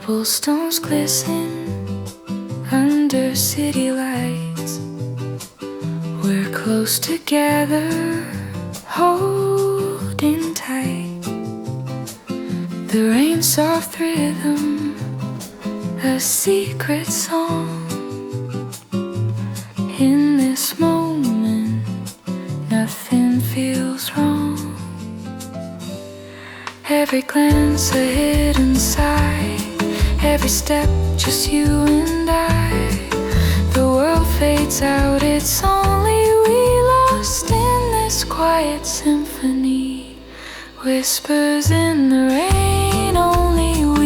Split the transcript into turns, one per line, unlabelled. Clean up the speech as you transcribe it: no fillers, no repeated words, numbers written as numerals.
Cobblestones glisten under city lights. We're close together, holding tight. The rain's soft rhythm, a secret song. In this moment, nothing feels wrong. Every glance a hidden sigh, every step just you and I. The world fades out, it's only we lost in this quiet symphony. Whispers in the rain,